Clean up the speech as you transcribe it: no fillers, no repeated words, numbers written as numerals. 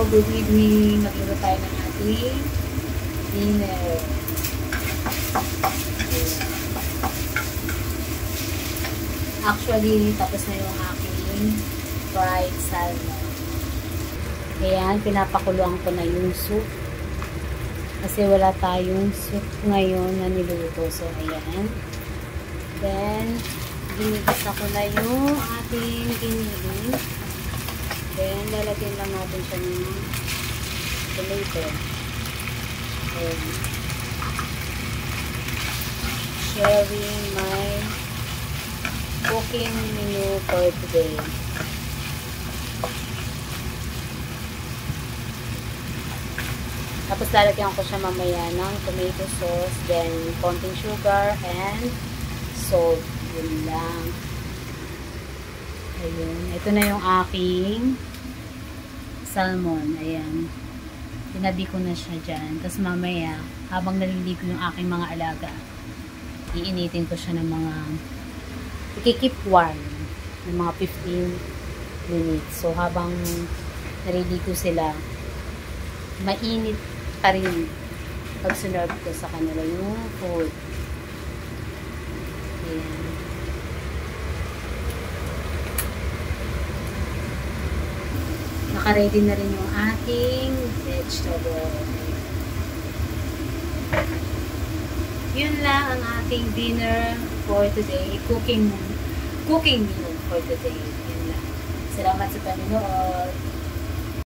good evening. Magluluto tayo ng ating dinner. Actually, tapos na yung aking fried salmon. Ayan, pinapakuluan ko na yung soup. Kasi wala tayong soup ngayon na niluto. So, ayan. Then, ginigisa ko na yung ating giniling. Then, lalagyan lang natin siya ng tomato. And sharing my cooking menu for today. Tapos, lalagyan ko siya mamaya ng tomato sauce, then konting sugar and salt. Yun lang. Ayun. Ito na yung aking salmon. Ayan. Tinabi ko na siya dyan. Tapos mamaya, habang naliligo yung aking mga alaga, iinitin ko siya ng mga ikikip warm ng mga 15 minutes. So, habang naliligo sila, mainit pa rin pag sinerve ko sa kanila yung food. Ayan. Naka-ready na rin yung ating vegetable. Yun lang ang ating dinner for today. Cooking meal for today. Yun lang. Salamat sa panonood.